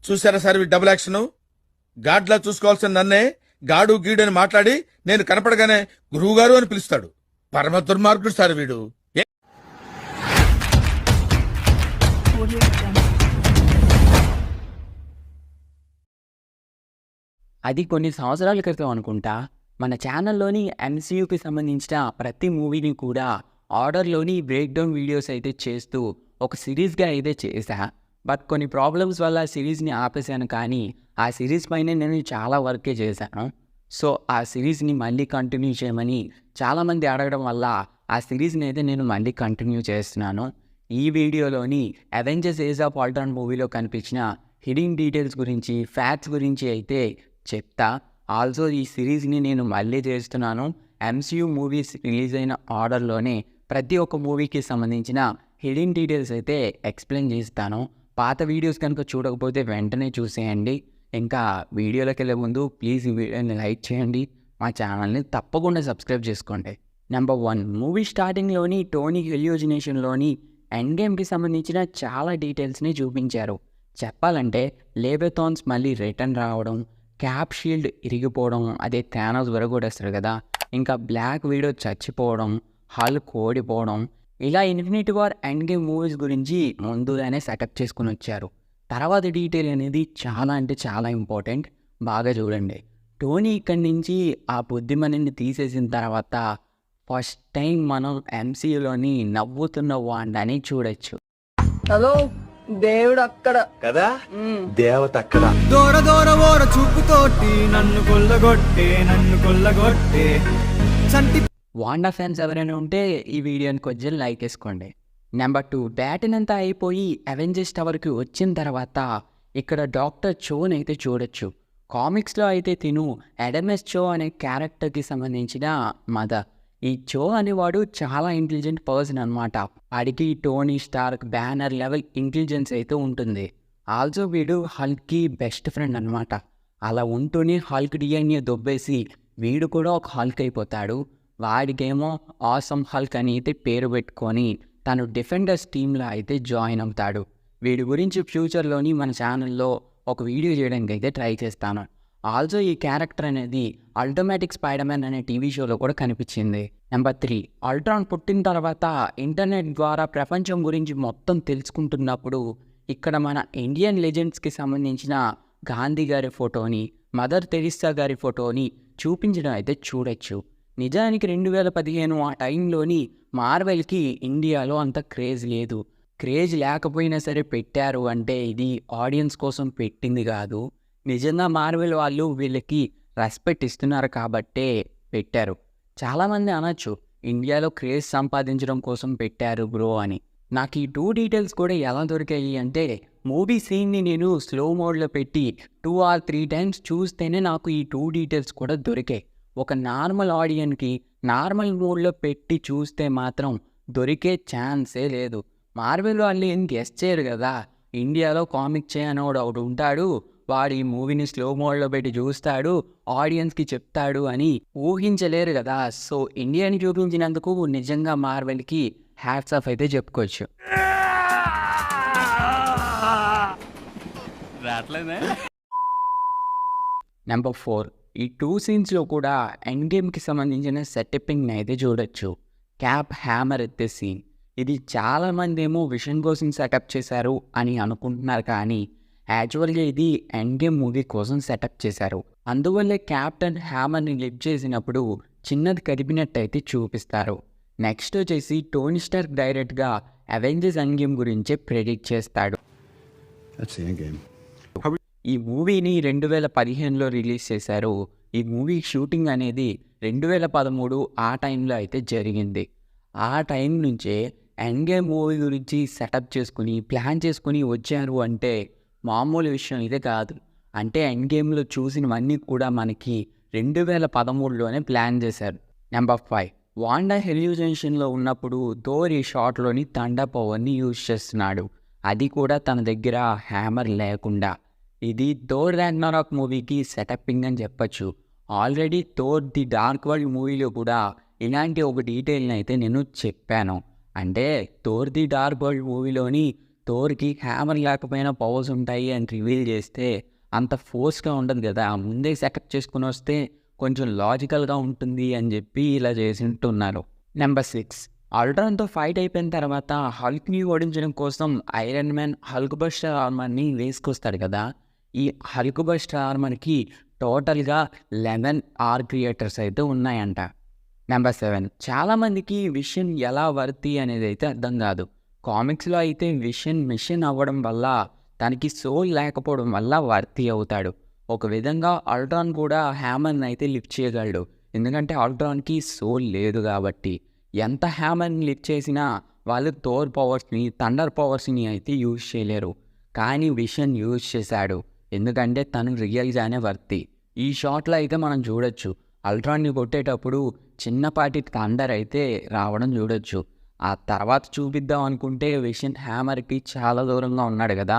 చూసారా సార్ ఈ double action? గాడ్లా చూసుకోవాల్సిన నన్నే గాడు గీడు అని మాట్లాడి నేను కనపడగానే గురువు గారు అని పిలుస్తాడు. పరమ దుర్మార్గుడు సార్ వీడు. అది కొన్ని సంవత్సరాల క్రితం అనుకుంటా మన ఛానల్లోని ఎంసీయూకి సంబంధించిన ప్రతి మూవీని కూడా ఆర్డర్లోని బ్రేక్డౌన్ వీడియోస్ అయితే చేస్తూ ఒక సిరీస్గా అయితే చేశా. బట్ కొన్ని ప్రాబ్లమ్స్ వల్ల సిరీస్ని ఆపేశాను, కానీ ఆ సిరీస్ పైన నేను చాలా వర్కే చేశాను. సో ఆ సిరీస్ని మళ్ళీ కంటిన్యూ చేయమని చాలామంది అడగడం వల్ల ఆ సిరీస్ని అయితే నేను మళ్ళీ కంటిన్యూ చేస్తున్నాను. ఈ వీడియోలోని అవెంజర్స్ ఏజ్ ఆఫ్ ఆల్ట్రాన్ మూవీలో కనిపించిన హిడెన్ డీటెయిల్స్ గురించి, ఫ్యాక్ట్స్ గురించి అయితే చెప్తా. ఆల్సో ఈ సిరీస్ని నేను మళ్ళీ చేస్తున్నాను. ఎంసీయూ మూవీస్ రిలీజ్ అయిన ఆర్డర్లోనే ప్రతి ఒక్క మూవీకి సంబంధించిన హిడెన్ డీటెయిల్స్ అయితే ఎక్స్ప్లెయిన్ చేస్తాను. పాత వీడియోస్ కనుక చూడకపోతే వెంటనే చూసేయండి. ఇంకా వీడియోలోకి వెళ్ళే ముందు ప్లీజ్ ఈ వీడియోని లైక్ చేయండి, మా ఛానల్ని తప్పకుండా సబ్స్క్రైబ్ చేసుకోండి. నెంబర్ 1, మూవీ స్టార్టింగ్లోని టోనీ హెల్యూజినేషన్లోని ఎండ్ గేమ్కి సంబంధించిన చాలా డీటెయిల్స్ని చూపించారు. చెప్పాలంటే లేబెథాన్స్ మళ్ళీ రిటర్న్ రావడం, క్యాప్ షీల్డ్ ఇరిగిపోవడం, అదే థానోస్ విరగొట్టేస్తాడు కదా, ఇంకా బ్లాక్ వీడో చచ్చిపోవడం, హల్క్ ఓడిపోవడం, ఇలా infinity war end game movies గురించి ముందుగానే సెటప్ చేసుకుని వచ్చారు. తర్వాత డీటెయిల్ అనేది చాలా అంటే చాలా ఇంపార్టెంట్, బాగా చూడండి. టోనీ ఇక్కడి నుంచి ఆ బుద్ధిమనిని తీసేసిన తర్వాత ఫస్ట్ టైం మనం ఎంసీయూలోని నవ్వుతున్న వాండాని చూడొచ్చు. హలో, దేవుడు అక్కడ కదా, దేవత అక్కడ. దూర దూర ఓర చూపుతోటి నన్ను కొల్లగొట్టే చంటి. వాండా ఫ్యాన్స్ ఎవరైనా ఉంటే ఈ వీడియోని కొంచెం లైక్ వేసుకోండి. నెంబర్ 2, బ్యాటిన్ అంతా అయిపోయి అవెంజర్స్ టవర్కి వచ్చిన తర్వాత ఇక్కడ డాక్టర్ చోని అయితే చూడొచ్చు. కామిక్స్లో అయితే తిను ఎడమెస్ చో అనే క్యారెక్టర్కి సంబంధించిన మదర్. ఈ చో అనేవాడు చాలా ఇంటెలిజెంట్ పర్సన్ అనమాట. వాడికి Tony Stark Banner level intelligence అయితే ఉంటుంది. ఆల్సో వీడు హల్క్కి బెస్ట్ ఫ్రెండ్ అనమాట. అలా ఉంటూనే హల్క్ డిఎన్ఏ దొబ్బేసి వీడు కూడా ఒక హల్క్ అయిపోతాడు. వాడికేమో ఆసమ్ హల్క్ అని అయితే పేరు పెట్టుకొని తను డిఫెండర్స్ టీంలో అయితే జాయిన్ అవుతాడు. వీడి గురించి ఫ్యూచర్లోని మన ఛానల్లో ఒక వీడియో చేయడానికి అయితే ట్రై చేస్తాను. ఆల్సో ఈ క్యారెక్టర్ అనేది అల్టిమేటిక్ స్పైడర్మ్యాన్ అనే టీవీ షోలో కూడా కనిపించింది. నెంబర్ 3, అల్ట్రాన్ పుట్టిన తర్వాత ఇంటర్నెట్ ద్వారా ప్రపంచం గురించి మొత్తం తెలుసుకుంటున్నప్పుడు ఇక్కడ మన ఇండియన్ లెజెండ్స్కి సంబంధించిన గాంధీ గారి ఫోటోని, మదర్ తెరిస్సా గారి ఫోటోని చూపించడం అయితే చూడొచ్చు. నిజానికి 2015 ఆ టైంలోని మార్వెల్కి ఇండియాలో అంత క్రేజ్ లేదు. క్రేజ్ లేకపోయినా సరే పెట్టారు అంటే ఇది ఆడియన్స్ కోసం పెట్టింది కాదు. నిజంగా మార్వెల్ వాళ్ళు వీళ్ళకి రెస్పెక్ట్ ఇస్తున్నారు కాబట్టే పెట్టారు. చాలామంది అనొచ్చు ఇండియాలో క్రేజ్ సంపాదించడం కోసం పెట్టారు బ్రో అని. నాకు ఈ 2 డీటెయిల్స్ కూడా ఎలా దొరికాయి అంటే, మూవీ సీన్ని నేను స్లో మోడ్లో పెట్టి 2 or 3 టైమ్స్ చూస్తేనే నాకు ఈ 2 డీటెయిల్స్ కూడా దొరికాయి. ఒక నార్మల్ ఆడియన్కి నార్మల్ మోడ్లో పెట్టి చూస్తే మాత్రం దొరికే ఛాన్సే లేదు. మార్వెల్ వాళ్ళు ఏం గెస్ చేయరు కదా, ఇండియాలో కామిక్ చేయనోడు ఒకడు ఉంటాడు, వాడు ఈ మూవీని స్లో మోడ్లో పెట్టి చూస్తాడు, ఆడియన్స్కి చెప్తాడు అని ఊహించలేరు కదా. సో ఇండియాని చూపించినందుకు నిజంగా మార్వెల్కి హ్యాట్స్ ఆఫ్ అయితే చెప్పుకోవచ్చు. నెంబర్ 4, ఈ 2 సీన్స్లో కూడా ఎండ్ గేమ్కి సంబంధించిన సెటప్పింగ్ని అయితే చూడొచ్చు. క్యాప్ హ్యామర్ ఎత్తే సీన్, ఇది చాలామంది ఏమో విషన్ కోసం సెటప్ చేశారు అని అనుకుంటున్నారు, కానీ యాక్చువల్గా ఇది ఎండ్ గేమ్ మూవీ కోసం సెటప్ చేశారు. అందువల్లే క్యాప్టెన్ హ్యామర్ని లిఫ్ట్ చేసినప్పుడు చిన్నది కదిపినట్టు అయితే చూపిస్తారు. నెక్స్ట్ వచ్చేసి టోనీ స్టార్క్ డైరెక్ట్గా అవెంజర్స్ ఎండ్ గేమ్ గురించే ప్రెడిక్ట్ చేస్తాడు. ఈ మూవీని 2015లో రిలీజ్ చేశారు. ఈ మూవీ షూటింగ్ అనేది 2013 ఆ టైంలో అయితే జరిగింది. ఆ టైం నుంచే ఎండ్ గేమ్ మూవీ గురించి సెటప్ చేసుకుని ప్లాన్ చేసుకుని వచ్చారు అంటే మామూలు విషయం ఇదే కాదు. అంటే ఎండ్ గేమ్లో చూసినవన్నీ కూడా మనకి 2013లోనే ప్లాన్ చేశారు. నెంబర్ 5, వాండా హెల్యూజనేషన్లో ఉన్నప్పుడు థోర్ ఈ షాట్లోని థండర్ పవర్ని యూజ్ చేస్తున్నాడు, అది కూడా తన దగ్గర హ్యామర్ లేకుండా. ఇది థోర్ రాగ్నరాక్ మూవీకి సెటప్పింగ్ అని చెప్పచ్చు. Already Thor the Dark World మూవీలో కూడా ఇలాంటి ఒక డీటెయిల్ని అయితే నేను చెప్పాను. అంటే థోర్ ది డార్క్ వరల్డ్ మూవీలోని థోర్కి హ్యామర్ లేకపోయినా పవర్స్ ఉంటాయి అని రివీల్ చేస్తే అంత ఫోర్స్గా ఉండదు కదా, ముందే సెటప్ చేసుకుని వస్తే కొంచెం లాజికల్గా ఉంటుంది అని చెప్పి ఇలా చేసింటున్నారు. నెంబర్ 6, అల్ట్రాన్తో ఫైట్ అయిపోయిన తర్వాత హల్క్ని ఓడించడం కోసం ఐరన్ మ్యాన్ హల్క్ బస్టర్ ఆర్మర్ని వేసుకొస్తాడు కదా. ఈ హల్క్ బస్టర్ ఆర్మర్కి టోటల్గా 11 ఆర్ క్రియేటర్స్ అయితే ఉన్నాయంట. నెంబర్ 7, చాలామందికి విషన్ ఎలా వర్తి అనేది అయితే అర్థం కాదు. కామిక్స్లో అయితే విషన్ మిషన్ అవ్వడం వల్ల తనకి సోల్ లేకపోవడం వల్ల వర్తి అవుతాడు. ఒక విధంగా అల్ట్రాన్ కూడా హ్యామర్ని అయితే లిఫ్ట్ చేయగలడు, ఎందుకంటే అల్ట్రాన్కి సోల్ లేదు కాబట్టి. ఎంత హ్యామర్ని లిఫ్ట్ చేసినా వాళ్ళు థోర్ పవర్స్ని, థండర్ పవర్స్ని అయితే యూజ్ చేయలేరు. కానీ విషన్ యూజ్ చేశాడు, ఎందుకంటే తను రియల్గానే వర్తి. ఈ షాట్లో అయితే మనం చూడొచ్చు, అల్ట్రాన్ని కొట్టేటప్పుడు చిన్నపాటి థండర్ అయితే రావడం చూడొచ్చు. ఆ తర్వాత చూపిద్దాం అనుకుంటే విషన్ హ్యామర్కి చాలా దూరంగా ఉన్నాడు కదా,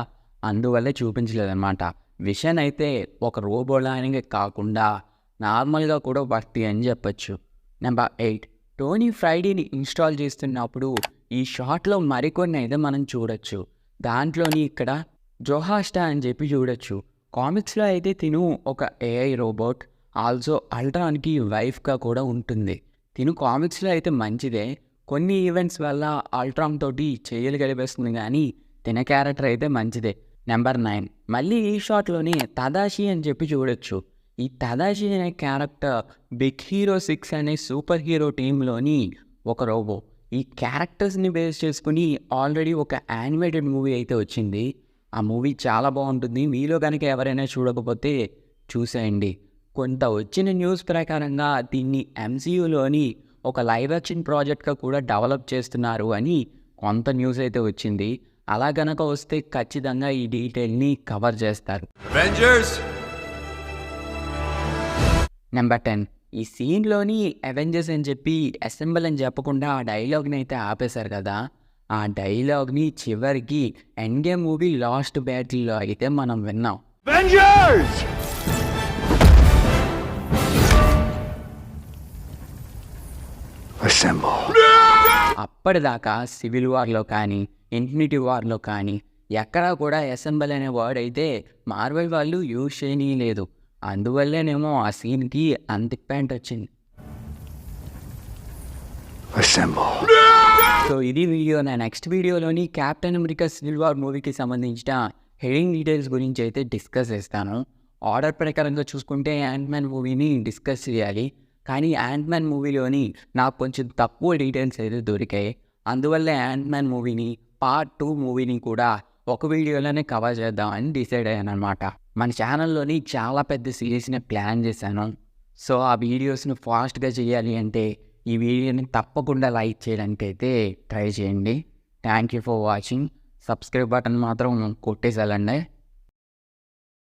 అందువల్లే చూపించలేదన్నమాట. విషన్ అయితే ఒక రోబోలానే కాకుండా నార్మల్గా కూడా వర్తి అని చెప్పచ్చు. నెంబర్ 8, టోనీ ఫ్రైడీని ఇన్స్టాల్ చేస్తున్నప్పుడు ఈ షాట్లో మరికొన్ని అయితే మనం చూడొచ్చు. దాంట్లోని ఇక్కడ జోహాస్టా అని చెప్పి చూడొచ్చు. కామిక్స్లో అయితే తిను ఒక ఏఐ రోబోట్, ఆల్సో అల్ట్రాన్కి వైఫ్గా కూడా ఉంటుంది. తిను కామిక్స్లో అయితే మంచిదే, కొన్ని ఈవెంట్స్ వల్ల అల్ట్రాన్ తోటి చేయలు గడిపేస్తుంది, కానీ తిన క్యారెక్టర్ అయితే మంచిదే. నెంబర్ 9, మళ్ళీ ఈ షాట్లోనే తదాషి అని చెప్పి చూడొచ్చు. ఈ తదాషి అనే క్యారెక్టర్ బిగ్ హీరో 6 అనే సూపర్ హీరో టీంలోని ఒక రోబో. ఈ క్యారెక్టర్స్ని బేస్ చేసుకుని ఆల్రెడీ ఒక యానిమేటెడ్ మూవీ అయితే వచ్చింది. ఆ మూవీ చాలా బాగుంటుంది, మీలో కనుక ఎవరైనా చూడకపోతే చూసేయండి. కొంత వచ్చిన న్యూస్ ప్రకారంగా దీన్ని MCUలోని ఒక లైవ్ యాక్షన్ ప్రాజెక్ట్గా కూడా డెవలప్ చేస్తున్నారు అని కొంత న్యూస్ అయితే వచ్చింది. అలా గనక వస్తే ఖచ్చితంగా ఈ డీటెయిల్ని కవర్ చేస్తారు. నెంబర్ 10, ఈ సీన్లోని అవెంజర్స్ అని చెప్పి అసెంబుల్ అని చెప్పకుండా ఆ డైలాగ్ని అయితే ఆపేశారు కదా. ఆ డైలాగ్ని చివరికి ఎండ్ గేమ్ మూవీ లాస్ట్ బ్యాటిల్లో అయితే మనం విన్నాం. అప్పటిదాకా సివిల్ వార్లో కానీ ఇన్ఫినిటీ వార్లో కానీ ఎక్కడా కూడా అసెంబుల్ అనే వర్డ్ అయితే మార్వెల్ వాళ్ళు యూజ్ చేయలేదు. అందువల్లేనేమో ఆ సీన్కి అంత ఇంపాక్ట్ వచ్చింది. సో ఇది వీడియో. నా నెక్స్ట్ వీడియోలోని క్యాప్టెన్ అమెరికా సివిల్ వార్ మూవీకి సంబంధించిన హెడింగ్ డీటెయిల్స్ గురించి అయితే డిస్కస్ చేస్తాను. ఆర్డర్ ప్రకారంగా చూసుకుంటే యాంట్మ్యాన్ మూవీని డిస్కస్ చేయాలి, కానీ యాంట్మ్యాన్ మూవీలోని నాకు కొంచెం తక్కువ డీటెయిల్స్ అయితే దొరికాయి. అందువల్ల యాంట్మ్యాన్ మూవీని పార్ట్ 2 మూవీని కూడా ఒక వీడియోలోనే కవర్ చేద్దామని డిసైడ్ అయ్యాను అనమాట. మన ఛానల్లోని చాలా పెద్ద సిరీస్ని ప్లాన్ చేశాను. సో ఆ వీడియోస్ని ఫాస్ట్గా చేయాలి అంటే ఈ వీడియోని తప్పకుండా లైక్ చేయడానికి అయితే ట్రై చేయండి. Thank you for watching. Subscribe button మాత్రం కొట్టేసాలండి.